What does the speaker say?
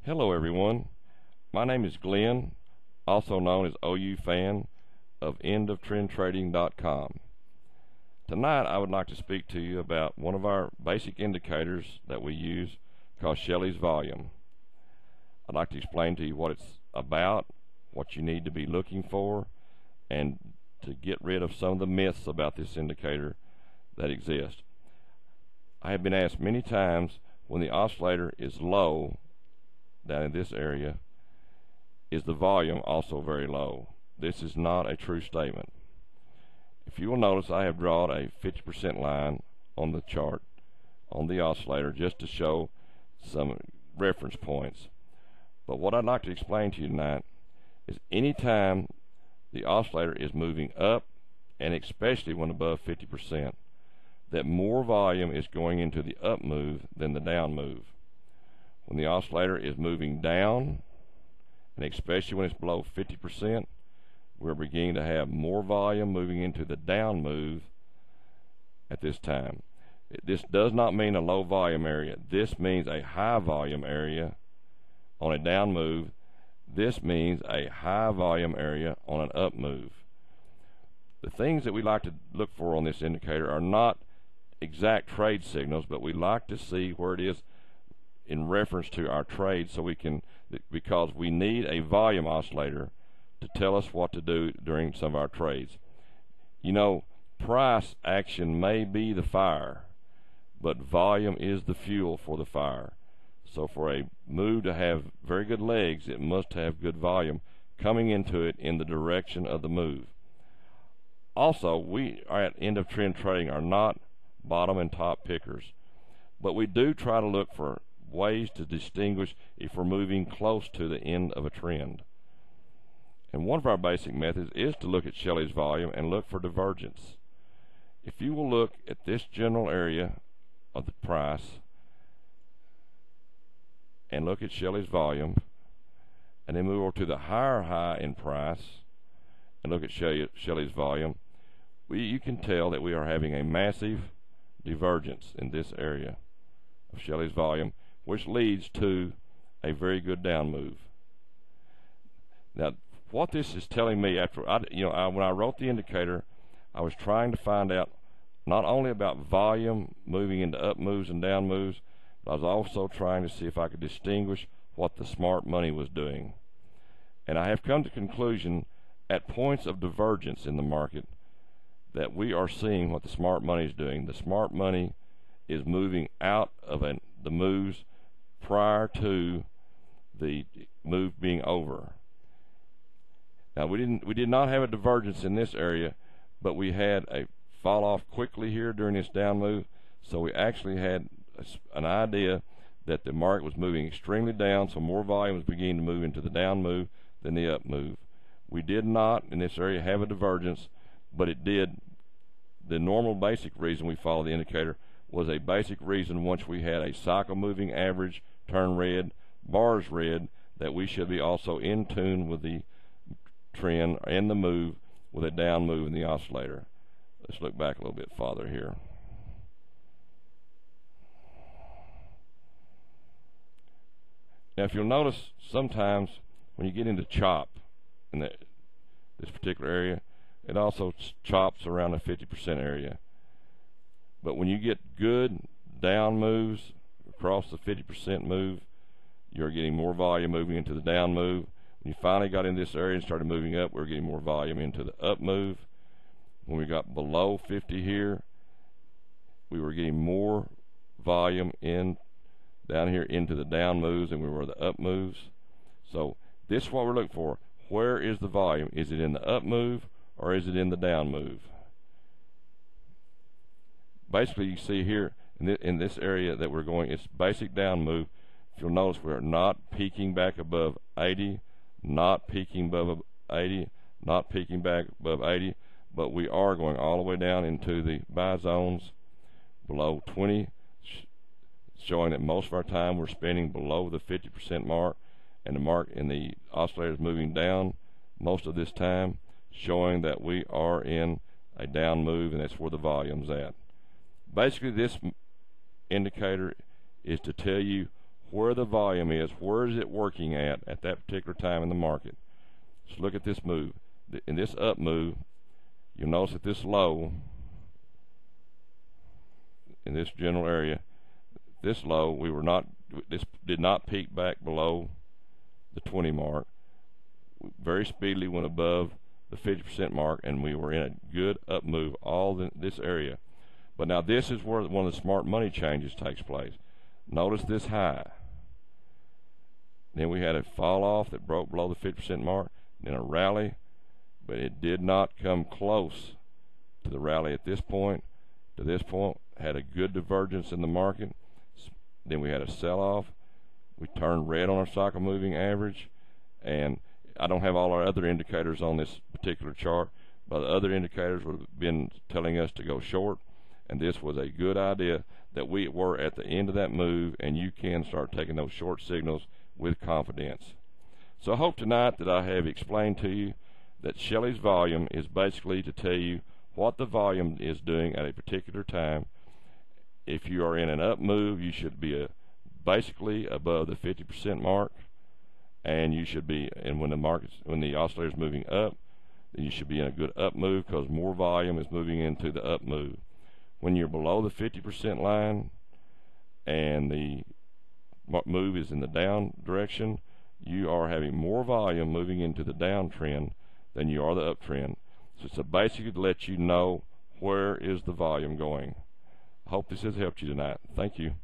Hello everyone, my name is Glenn, also known as OU Fan of EndOfTrendTrading.com. Tonight I would like to speak to you about one of our basic indicators that we use called Shelly's volume. I'd like to explain to you what it's about, what you need to be looking for, and to get rid of some of the myths about this indicator that exist. I have been asked many times, when the oscillator is low down in this area, is the volume also very low? This is not a true statement. If you will notice, I have drawn a 50% line on the chart on the oscillator just to show some reference points. But what I'd like to explain to you tonight is anytime the oscillator is moving up, and especially when above 50%, that more volume is going into the up move than the down move. When the oscillator is moving down, and especially when it's below 50%, we're beginning to have more volume moving into the down move at this time. This does not mean a low volume area. This means a high volume area on a down move. This means a high volume area on an up move. The things that we like to look for on this indicator are not exact trade signals, but we like to see where it is in reference to our trade, so we can, because we need a volume oscillator to tell us what to do during some of our trades. You know, price action may be the fire, but volume is the fuel for the fire. So for a move to have very good legs, it must have good volume coming into it in the direction of the move. Also, we at End of Trend Trading are not bottom and top pickers, but we do try to look for ways to distinguish if we're moving close to the end of a trend. And one of our basic methods is to look at Shelly's volume and look for divergence. If you will look at this general area of the price and look at Shelly's volume, and then move over to the higher high in price and look at Shelly's volume, you can tell that we are having a massive divergence in this area of Shelly's volume, which leads to a very good down move. Now, what this is telling me, when I wrote the indicator, I was trying to find out not only about volume moving into up moves and down moves, but I was also trying to see if I could distinguish what the smart money was doing. And I have come to the conclusion at points of divergence in the market that we are seeing what the smart money is doing. The smart money is moving out of the moves prior to the move being over. Now, we did not have a divergence in this area, but we had a fall off quickly here during this down move, so we actually had an idea that the market was moving extremely down, so more volume was beginning to move into the down move than the up move. We did not in this area have a divergence, but it did. The normal basic reason we follow the indicator was a basic reason once we had a cycle moving average turn red, bars red, that we should be also in tune with the trend and the move with a down move in the oscillator. Let's look back a little bit farther here. Now, if you'll notice, sometimes when you get into chop in this particular area, it also chops around the 50% area. But when you get good down moves across the 50% move, you're getting more volume moving into the down move. When you finally got in this area and started moving up, we're getting more volume into the up move. When we got below 50 here, we were getting more volume down here into the down moves than we were the up moves. So this is what we're looking for. Where is the volume? Is it in the up move or is it in the down move? Basically, you see here in this area that we're going, it's basic down move. If you'll notice, we're not peaking back above 80, not peaking above 80, not peaking back above 80, but we are going all the way down into the buy zones below 20, showing that most of our time we're spending below the 50% mark, and the mark in the oscillator is moving down most of this time, showing that we are in a down move, and that's where the volume's at. Basically, this indicator is to tell you where the volume is, where is it working at that particular time in the market. So look at this move. In this up move, you'll notice that this low, in this general area, this low, this did not peak back below the 20 mark. Very speedily went above the 50% mark, and we were in a good up move all in this area. But now this is where one of the smart money changes takes place. Notice this high. Then we had a fall off that broke below the 50% mark, then a rally, but it did not come close to the rally at this point. To this point, had a good divergence in the market. Then we had a sell-off. We turned red on our cycle moving average, and I don't have all our other indicators on this particular chart, but the other indicators would have been telling us to go short, and this was a good idea that we were at the end of that move, and you can start taking those short signals with confidence. So I hope tonight that I have explained to you that Shelly's volume is basically to tell you what the volume is doing at a particular time. If you are in an up move, you should be basically above the 50% mark, and you should be, and when the oscillator is moving up, then you should be in a good up move because more volume is moving into the up move. When you're below the 50% line and the move is in the down direction, you are having more volume moving into the downtrend than you are the uptrend. So it's basically to let you know where is the volume going. I hope this has helped you tonight. Thank you.